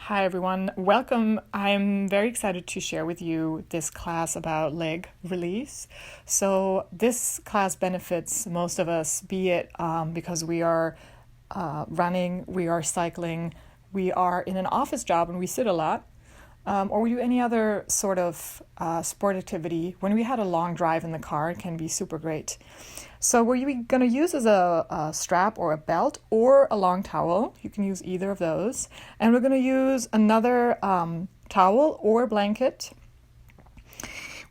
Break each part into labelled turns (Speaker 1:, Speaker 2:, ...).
Speaker 1: Hi everyone, welcome. I'm very excited to share with you this class about leg release. So this class benefits most of us, be it because we are running, we are cycling, we are in an office job and we sit a lot, or we do any other sort of sport activity. When we had a long drive in the car, it can be super great. So what you're going to use is a strap or a belt or a long towel. You can use either of those. And we're going to use another towel or blanket.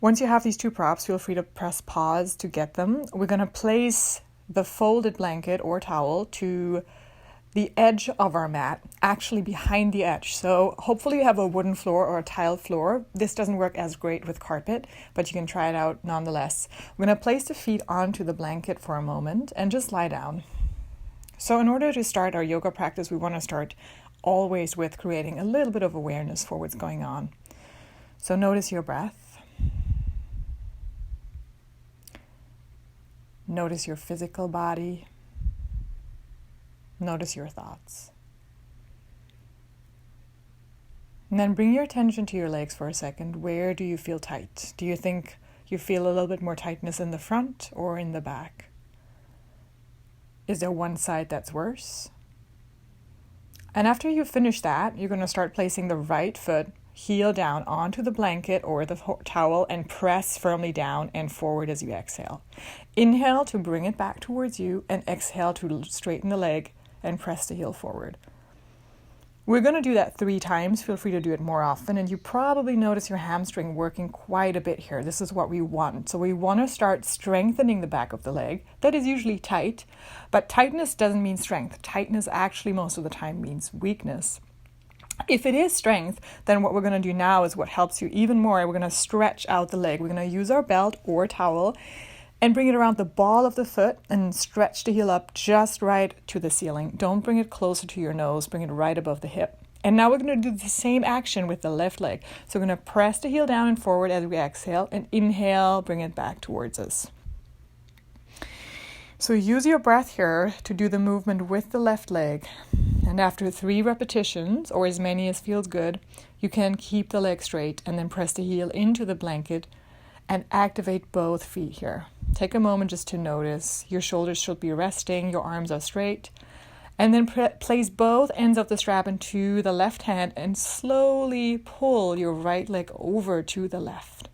Speaker 1: Once you have these two props, feel free to press pause to get them. We're going to place the folded blanket or towel to the edge of our mat, actually behind the edge. So hopefully you have a wooden floor or a tiled floor. This doesn't work as great with carpet, but you can try it out nonetheless. We're going to place the feet onto the blanket for a moment and just lie down. So in order to start our yoga practice, we want to start always with creating a little bit of awareness for what's going on. So notice your breath. Notice your physical body. Notice your thoughts. And then bring your attention to your legs for a second. Where do you feel tight? Do you think you feel a little bit more tightness in the front or in the back? Is there one side that's worse? And after you finish that, you're going to start placing the right foot heel down onto the blanket or the towel and press firmly down and forward as you exhale. Inhale to bring it back towards you and exhale to straighten the leg and press the heel forward. We're going to do that 3 times. Feel free to do it more often. And you probably notice your hamstring working quite a bit here. This is what we want. So we want to start strengthening the back of the leg. That is usually tight, but tightness doesn't mean strength. Tightness actually most of the time means weakness. If it is strength, then what we're going to do now is what helps you even more. We're going to stretch out the leg. We're going to use our belt or towel and bring it around the ball of the foot and stretch the heel up just right to the ceiling. Don't bring it closer to your nose. Bring it right above the hip. And now we're going to do the same action with the left leg. So we're going to press the heel down and forward as we exhale and inhale, bring it back towards us. So use your breath here to do the movement with the left leg. And after 3 repetitions, or as many as feels good, you can keep the leg straight and then press the heel into the blanket and activate both feet here. Take a moment just to notice. Your shoulders should be resting, your arms are straight. And then place both ends of the strap into the left hand and slowly pull your right leg over to the left.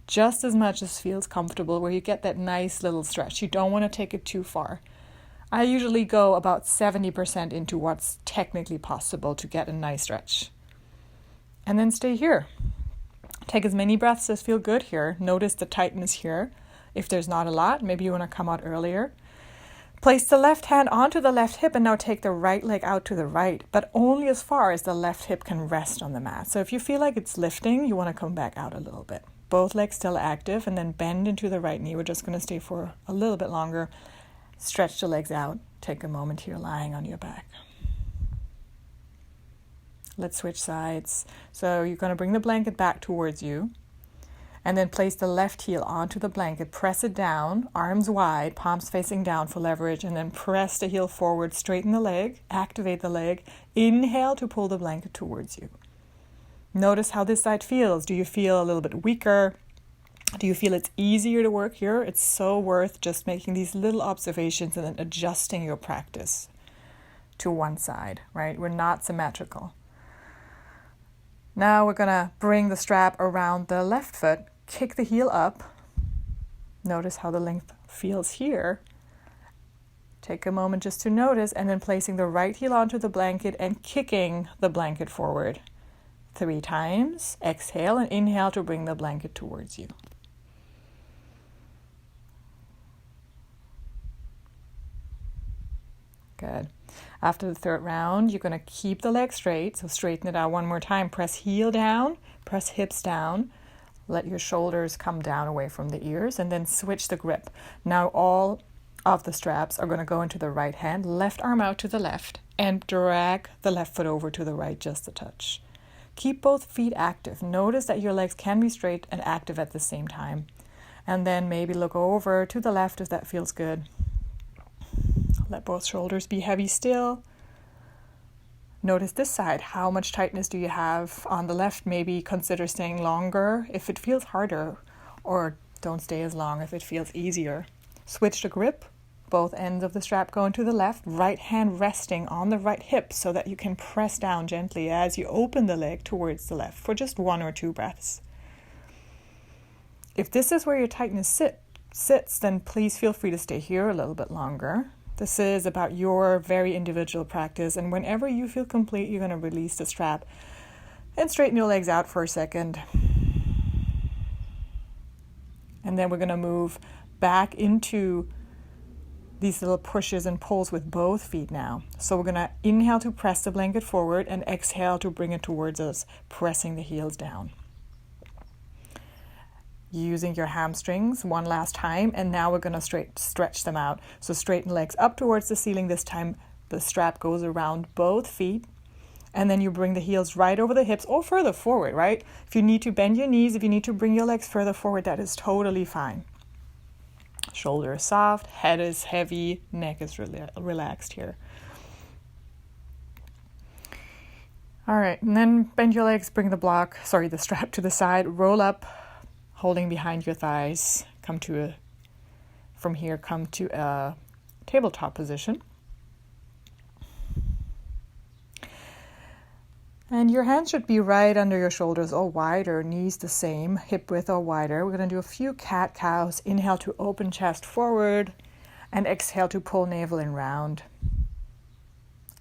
Speaker 1: Just as much as feels comfortable, where you get that nice little stretch. You don't want to take it too far. I usually go about 70% into what's technically possible to get a nice stretch. And then stay here. Take as many breaths as feel good here. Notice the tightness here. If there's not a lot, maybe you want to come out earlier. Place the left hand onto the left hip and now take the right leg out to the right, but only as far as the left hip can rest on the mat. So if you feel like it's lifting, you want to come back out a little bit. Both legs still active, and then bend into the right knee. We're just going to stay for a little bit longer. Stretch the legs out. Take a moment here lying on your back. Let's switch sides. So you're going to bring the blanket back towards you. And then place the left heel onto the blanket, press it down, arms wide, palms facing down for leverage, and then press the heel forward, straighten the leg, activate the leg, inhale to pull the blanket towards you. Notice how this side feels. Do you feel a little bit weaker? Do you feel it's easier to work here? It's so worth just making these little observations and then adjusting your practice to one side, right? We're not symmetrical. Now we're going to bring the strap around the left foot. Kick the heel up. Notice how the length feels here. Take a moment just to notice, and then placing the right heel onto the blanket and kicking the blanket forward 3 times. Exhale and inhale to bring the blanket towards you. Good. After the 3rd round, you're going to keep the leg straight. So straighten it out one more time. Press heel down, press hips down. Let your shoulders come down away from the ears, and then switch the grip. Now all of the straps are going to go into the right hand, left arm out to the left, and drag the left foot over to the right just a touch. Keep both feet active. Notice that your legs can be straight and active at the same time. And then maybe look over to the left if that feels good. Let both shoulders be heavy still. Notice this side. How much tightness do you have on the left? Maybe consider staying longer if it feels harder, or don't stay as long if it feels easier. Switch the grip. Both ends of the strap going to the left, right hand resting on the right hip so that you can press down gently as you open the leg towards the left for just 1 or 2 breaths. If this is where your tightness sits, then please feel free to stay here a little bit longer. This is about your very individual practice, and whenever you feel complete, you're going to release the strap and straighten your legs out for a second. And then we're going to move back into these little pushes and pulls with both feet now. So we're going to inhale to press the blanket forward and exhale to bring it towards us, pressing the heels down. Using your hamstrings one last time, and now we're going to stretch them out. So straighten legs up towards the ceiling. This time the strap goes around both feet, and then you bring the heels right over the hips or further forward, right? If you need to bend your knees, if you need to bring your legs further forward, that is totally fine. Shoulder is soft, head is heavy, neck is relaxed here. All right, and then bend your legs, bring the strap to the side, roll up, holding behind your thighs. Come to a tabletop position. And your hands should be right under your shoulders or wider, knees the same, hip width or wider. We're going to do a few cat-cows. Inhale to open chest forward and exhale to pull navel in round.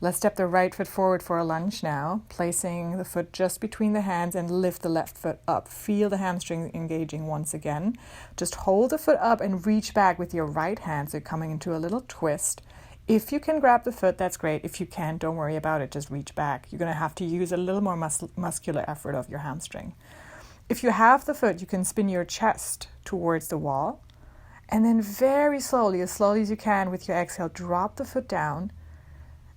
Speaker 1: Let's step the right foot forward for a lunge now, placing the foot just between the hands and lift the left foot up. Feel the hamstring engaging once again. Just hold the foot up and reach back with your right hand, so you're coming into a little twist. If you can grab the foot, that's great. If you can't, don't worry about it. Just reach back. You're going to have to use a little more muscular effort of your hamstring. If you have the foot, you can spin your chest towards the wall. And then very slowly, as you can with your exhale, drop the foot down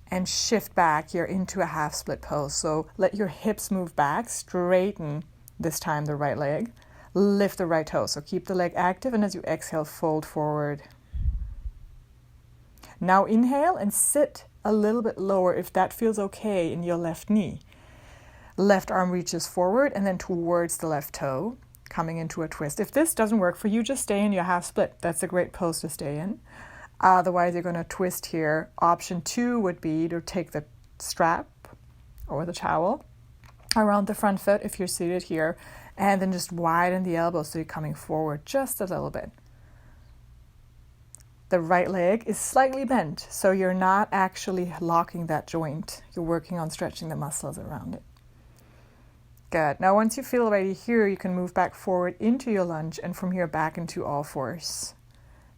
Speaker 1: and shift back here into a half split pose. So let your hips move back, straighten this time the right leg, lift the right toe. So keep the leg active, and as you exhale, fold forward. Now inhale and sit a little bit lower if that feels okay in your left knee. Left arm reaches forward and then towards the left toe, coming into a twist. If this doesn't work for you, just stay in your half split. That's a great pose to stay in. Otherwise, you're going to twist here. Option 2 would be to take the strap or the towel around the front foot if you're seated here, and then just widen the elbows so you're coming forward just a little bit. The right leg is slightly bent, so you're not actually locking that joint. You're working on stretching the muscles around it. Good. Now once you feel ready here, you can move back forward into your lunge, and from here back into all fours.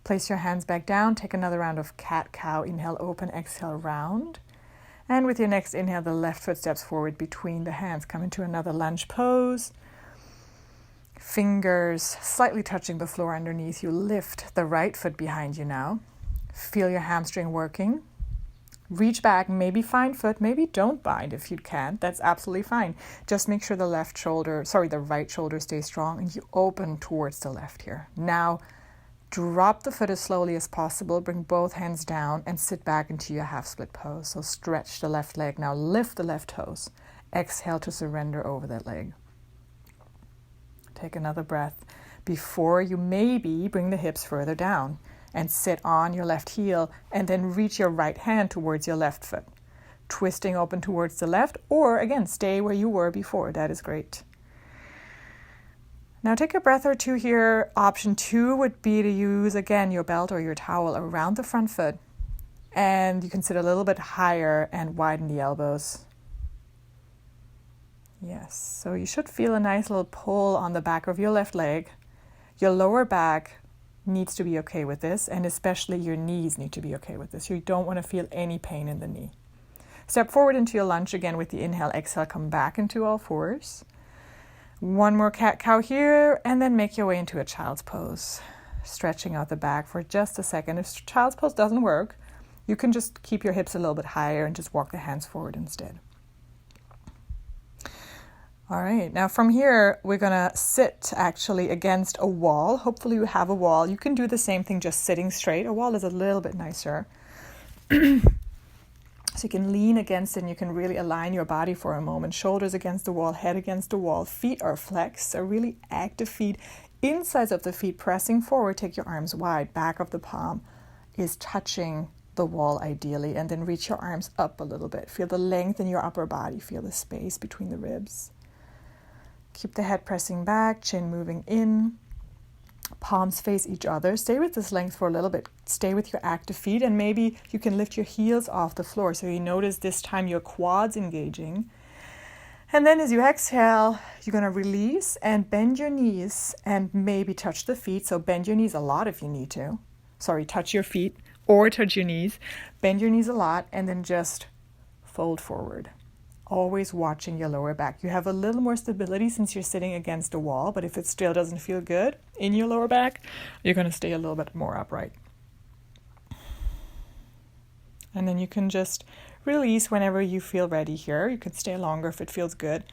Speaker 1: Place your hands back down, take another round of cat-cow. Inhale, open, exhale, round. And with your next inhale, the left foot steps forward between the hands. Come into another lunge pose. Fingers slightly touching the floor underneath you. Lift the right foot behind you now. Feel your hamstring working. Reach back, maybe find foot, maybe don't bind if you can't. That's absolutely fine. Just make sure the right shoulder stays strong and you open towards the left here. Now, drop the foot as slowly as possible. Bring both hands down and sit back into your half split pose. So stretch the left leg. Now lift the left toes. Exhale to surrender over that leg. Take another breath before you maybe bring the hips further down and sit on your left heel and then reach your right hand towards your left foot. Twisting open towards the left, or again, stay where you were before. That is great. Now take a breath or two here. Option 2 would be to use again your belt or your towel around the front foot, and you can sit a little bit higher and widen the elbows. Yes, so you should feel a nice little pull on the back of your left leg. Your lower back needs to be okay with this, and especially your knees need to be okay with this. You don't want to feel any pain in the knee. Step forward into your lunge again with the inhale, exhale, come back into all fours. One more cat-cow here, and then make your way into a child's pose. Stretching out the back for just a second. If child's pose doesn't work, you can just keep your hips a little bit higher and just walk the hands forward instead. All right, now from here, we're gonna sit actually against a wall. Hopefully you have a wall. You can do the same thing just sitting straight. A wall is a little bit nicer. So you can lean against it and you can really align your body for a moment. Shoulders against the wall, head against the wall. Feet are flexed, so really active feet. Insides of the feet pressing forward. Take your arms wide. Back of the palm is touching the wall ideally. And then reach your arms up a little bit. Feel the length in your upper body. Feel the space between the ribs. Keep the head pressing back, chin moving in. Palms face each other. Stay with this length for a little bit. Stay with your active feet, and maybe you can lift your heels off the floor. So you notice this time your quads engaging. And then as you exhale, you're going to release and bend your knees and maybe touch the feet. So bend your knees a lot if you need to. Touch your feet or touch your knees. Bend your knees a lot and then just fold forward. Always watching your lower back. You have a little more stability since you're sitting against a wall, but if it still doesn't feel good in your lower back, you're going to stay a little bit more upright. And then you can just release whenever you feel ready here. You can stay longer if it feels good.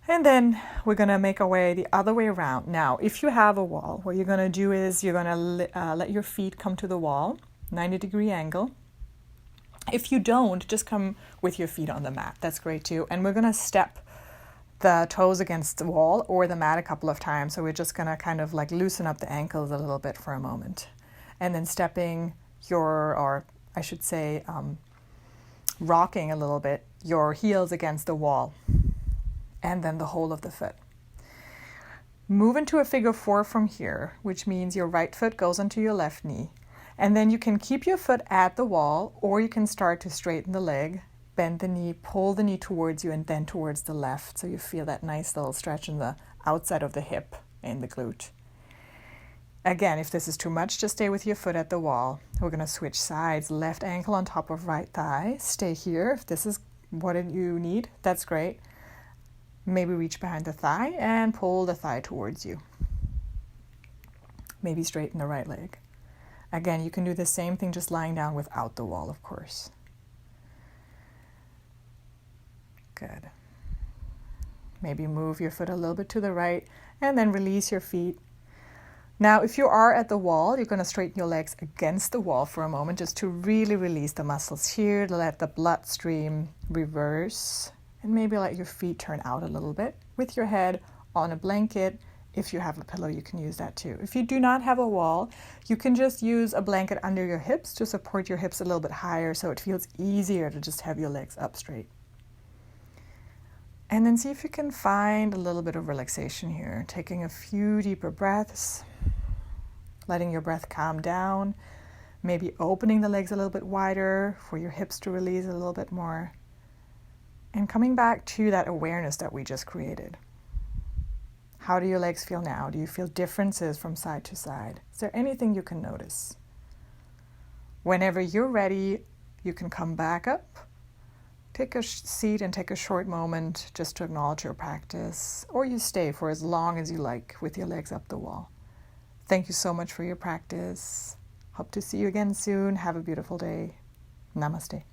Speaker 1: And then we're going to make our way the other way around. Now, if you have a wall, what you're going to do is you're going to let your feet come to the wall, 90-degree angle. If you don't, just come with your feet on the mat. That's great too. And we're going to step the toes against the wall or the mat a couple of times. So we're just going to kind of like loosen up the ankles a little bit for a moment. And then stepping rocking a little bit your heels against the wall. And then the whole of the foot. Move into a figure 4 from here, which means your right foot goes onto your left knee. And then you can keep your foot at the wall, or you can start to straighten the leg, bend the knee, pull the knee towards you and then towards the left. So you feel that nice little stretch in the outside of the hip and the glute. Again, if this is too much, just stay with your foot at the wall. We're going to switch sides. Left ankle on top of right thigh. Stay here. If this is what you need, that's great. Maybe reach behind the thigh and pull the thigh towards you. Maybe straighten the right leg. Again, you can do the same thing just lying down without the wall, of course. Good. Maybe move your foot a little bit to the right and then release your feet. Now, if you are at the wall, you're going to straighten your legs against the wall for a moment just to really release the muscles here, to let the bloodstream reverse, and maybe let your feet turn out a little bit with your head on a blanket. If you have a pillow, you can use that too. If you do not have a wall, you can just use a blanket under your hips to support your hips a little bit higher so it feels easier to just have your legs up straight. And then see if you can find a little bit of relaxation here. Taking a few deeper breaths, letting your breath calm down, maybe opening the legs a little bit wider for your hips to release a little bit more, and coming back to that awareness that we just created. How do your legs feel now? Do you feel differences from side to side? Is there anything you can notice? Whenever you're ready, you can come back up, take a seat and take a short moment just to acknowledge your practice, or you stay for as long as you like with your legs up the wall. Thank you so much for your practice. Hope to see you again soon. Have a beautiful day. Namaste.